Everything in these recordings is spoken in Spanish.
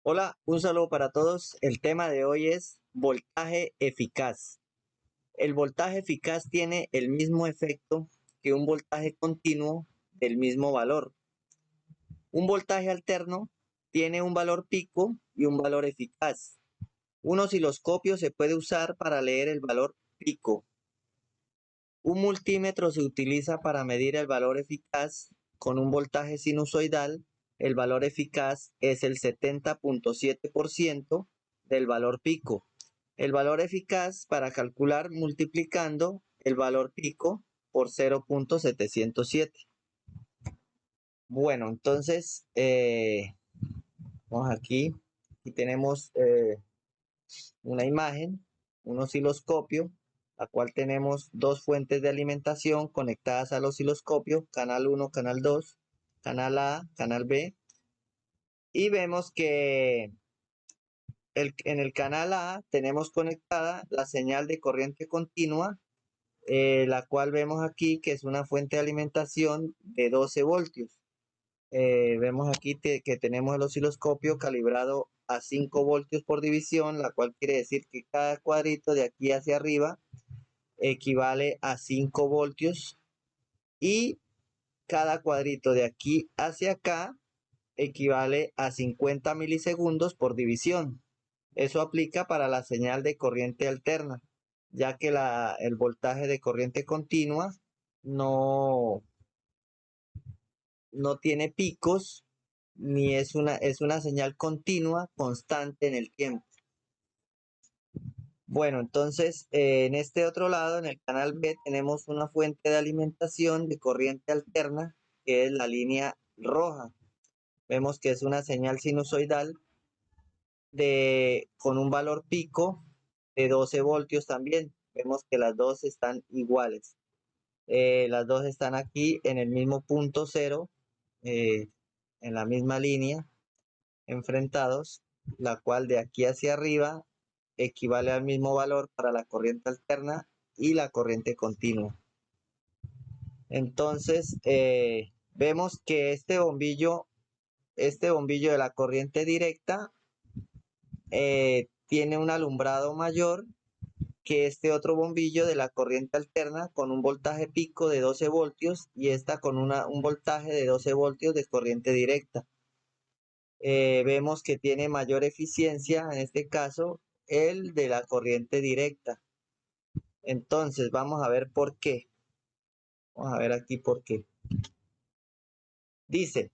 Hola, un saludo para todos. El tema de hoy es voltaje eficaz. El voltaje eficaz tiene el mismo efecto que un voltaje continuo del mismo valor. Un voltaje alterno tiene un valor pico y un valor eficaz. Un osciloscopio se puede usar para leer el valor pico. Un multímetro se utiliza para medir el valor eficaz con un voltaje sinusoidal. El valor eficaz es el 70.7% del valor pico. El valor eficaz para calcular multiplicando el valor pico por 0.707. Bueno, entonces, vamos aquí y tenemos una imagen, un osciloscopio, la cual tenemos dos fuentes de alimentación conectadas al osciloscopio, canal 1, canal 2, canal A, canal B, y vemos que en el canal A tenemos conectada la señal de corriente continua, la cual vemos aquí que es una fuente de alimentación de 12 voltios. Vemos aquí que tenemos el osciloscopio calibrado a 5 voltios por división, la cual quiere decir que cada cuadrito de aquí hacia arriba equivale a 5 voltios y cada cuadrito de aquí hacia acá equivale a 50 milisegundos por división. Eso aplica para la señal de corriente alterna, ya que el voltaje de corriente continua no, no tiene picos ni es una señal continua constante en el tiempo. Bueno, entonces en este otro lado, en el canal B, tenemos una fuente de alimentación de corriente alterna, que es la línea roja. Vemos que es una señal sinusoidal con un valor pico de 12 voltios también. Vemos que las dos están iguales. Las dos están aquí en el mismo punto cero, en la misma línea, enfrentados, la cual de aquí hacia arriba equivale al mismo valor para la corriente alterna y la corriente continua. Entonces, vemos que este bombillo de la corriente directa tiene un alumbrado mayor que este otro bombillo de la corriente alterna con un voltaje pico de 12 voltios y esta con un voltaje de 12 voltios de corriente directa. Vemos que tiene mayor eficiencia, en este caso, el de la corriente directa. Entonces, vamos a ver por qué. Vamos a ver aquí por qué. Dice,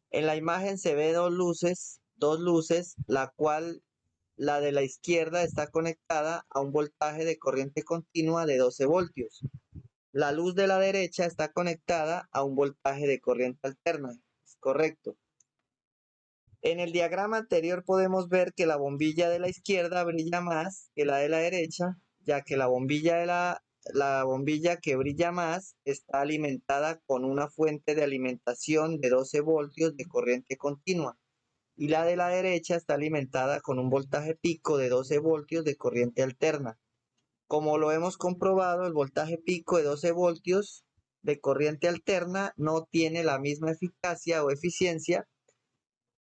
en la imagen se ve dos luces, la cual la de la izquierda está conectada a un voltaje de corriente continua de 12 voltios. La luz de la derecha está conectada a un voltaje de corriente alterna. Es correcto. En el diagrama anterior podemos ver que la bombilla de la izquierda brilla más que la de la derecha, ya que la bombilla que brilla más está alimentada con una fuente de alimentación de 12 voltios de corriente continua y la de la derecha está alimentada con un voltaje pico de 12 voltios de corriente alterna. Como lo hemos comprobado, el voltaje pico de 12 voltios de corriente alterna no tiene la misma eficacia o eficiencia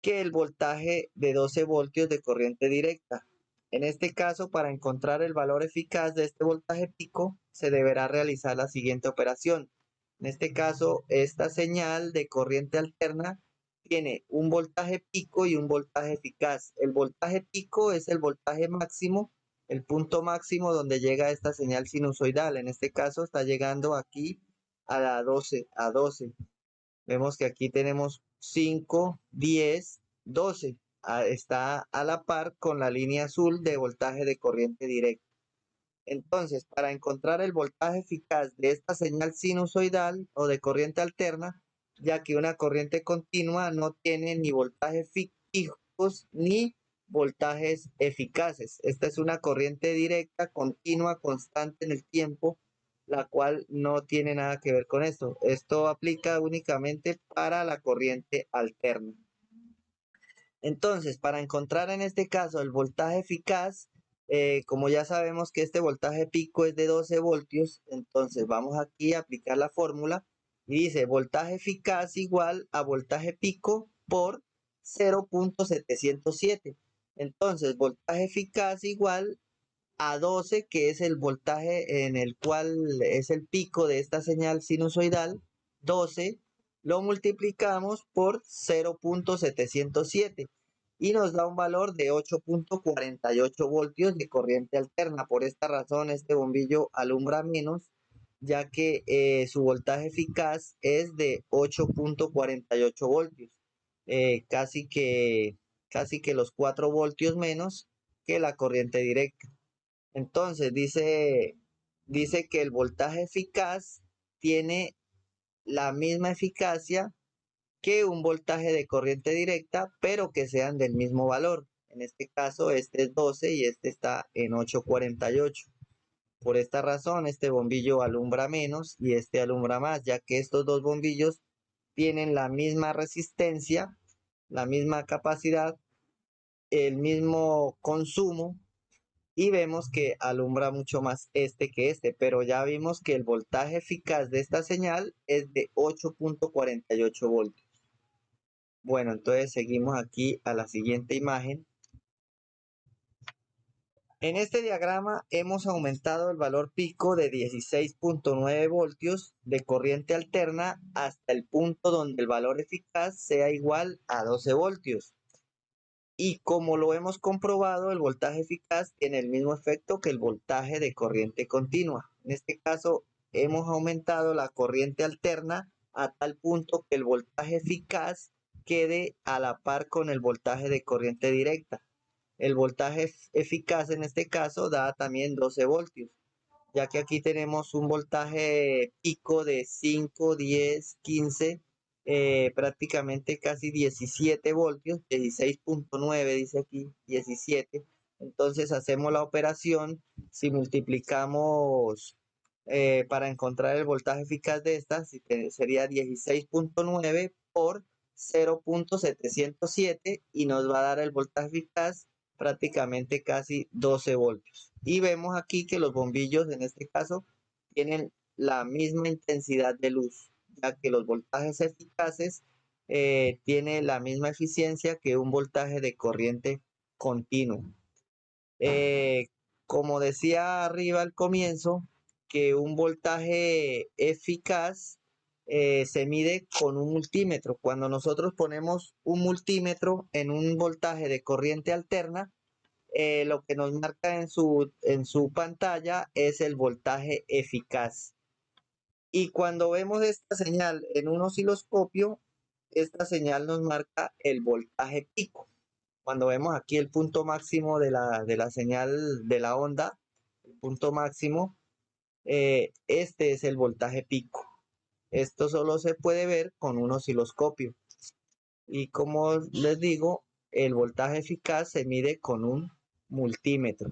que el voltaje de 12 voltios de corriente directa. En este caso, para encontrar el valor eficaz de este voltaje pico, se deberá realizar la siguiente operación. En este caso, esta señal de corriente alterna tiene un voltaje pico y un voltaje eficaz. El voltaje pico es el voltaje máximo, el punto máximo donde llega esta señal sinusoidal. En este caso está llegando aquí a la 12. Vemos que aquí tenemos 5, 10, 12. Está a la par con la línea azul de voltaje de corriente directa. Entonces, para encontrar el voltaje eficaz de esta señal sinusoidal o de corriente alterna, ya que una corriente continua no tiene ni voltajes fijos ni voltajes eficaces. Esta es una corriente directa, continua, constante en el tiempo, la cual no tiene nada que ver con esto. Esto aplica únicamente para la corriente alterna. Entonces, para encontrar en este caso el voltaje eficaz, como ya sabemos que este voltaje pico es de 12 voltios, entonces vamos aquí a aplicar la fórmula y dice voltaje eficaz igual a voltaje pico por 0.707. Entonces, voltaje eficaz igual a 12, que es el voltaje en el cual es el pico de esta señal sinusoidal. 12 lo multiplicamos por 0.707 y nos da un valor de 8.48 voltios de corriente alterna. Por esta razón, este bombillo alumbra menos, ya que su voltaje eficaz es de 8.48 voltios, casi que los 4 voltios menos que la corriente directa. Entonces dice que el voltaje eficaz tiene la misma eficacia que un voltaje de corriente directa, pero que sean del mismo valor. En este caso, este es 12 y este está en 848. Por esta razón, este bombillo alumbra menos y este alumbra más, ya que estos dos bombillos tienen la misma resistencia, la misma capacidad, el mismo consumo, y vemos que alumbra mucho más este que este, pero ya vimos que el voltaje eficaz de esta señal es de 8.48 voltios. Bueno, entonces seguimos aquí a la siguiente imagen. En este diagrama hemos aumentado el valor pico de 16.9 voltios de corriente alterna hasta el punto donde el valor eficaz sea igual a 12 voltios. Y como lo hemos comprobado, el voltaje eficaz tiene el mismo efecto que el voltaje de corriente continua. En este caso, hemos aumentado la corriente alterna a tal punto que el voltaje eficaz quede a la par con el voltaje de corriente directa. El voltaje eficaz en este caso da también 12 voltios, ya que aquí tenemos un voltaje pico de 5, 10, 15, prácticamente casi 17 voltios, 16.9 dice aquí, 17. Entonces hacemos la operación, si multiplicamos para encontrar el voltaje eficaz de esta, sería 16.9 por 0.707 y nos va a dar el voltaje eficaz prácticamente casi 12 voltios. Y vemos aquí que los bombillos en este caso tienen la misma intensidad de luz, ya que los voltajes eficaces tienen la misma eficiencia que un voltaje de corriente continuo. Como decía arriba al comienzo, que un voltaje eficaz se mide con un multímetro. Cuando nosotros ponemos un multímetro en un voltaje de corriente alterna, lo que nos marca en su pantalla es el voltaje eficaz. Y cuando vemos esta señal en un osciloscopio, esta señal nos marca el voltaje pico. Cuando vemos aquí el punto máximo de la señal de la onda, el punto máximo, este es el voltaje pico. Esto solo se puede ver con un osciloscopio. Y como les digo, el voltaje eficaz se mide con un multímetro.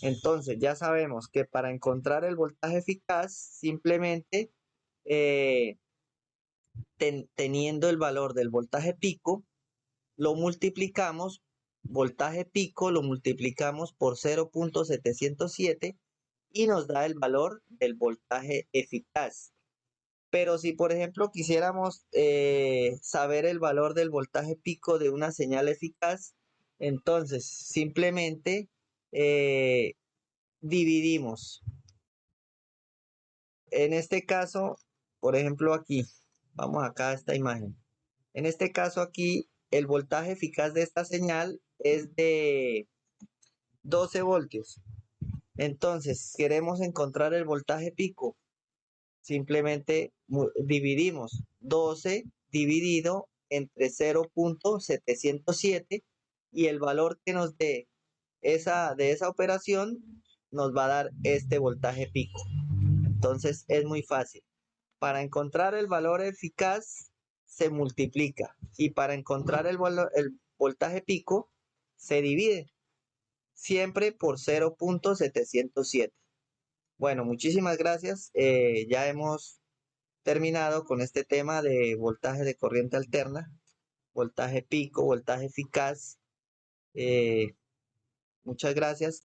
Entonces ya sabemos que para encontrar el voltaje eficaz, simplemente teniendo el valor del voltaje pico, lo multiplicamos, voltaje pico lo multiplicamos por 0.707 y nos da el valor del voltaje eficaz. Pero si, por ejemplo, quisiéramos saber el valor del voltaje pico de una señal eficaz, entonces simplemente dividimos. En este caso, por ejemplo, aquí, vamos acá a esta imagen. En este caso aquí, el voltaje eficaz de esta señal es de 12 voltios. Entonces, queremos encontrar el voltaje pico. Simplemente dividimos 12 dividido entre 0.707 y el valor que nos dé de esa operación nos va a dar este voltaje pico. Entonces es muy fácil. Para encontrar el valor eficaz se multiplica y para encontrar el voltaje pico se divide siempre por 0.707. Bueno, muchísimas gracias. Ya hemos terminado con este tema de voltaje de corriente alterna, voltaje pico, voltaje eficaz. Muchas gracias.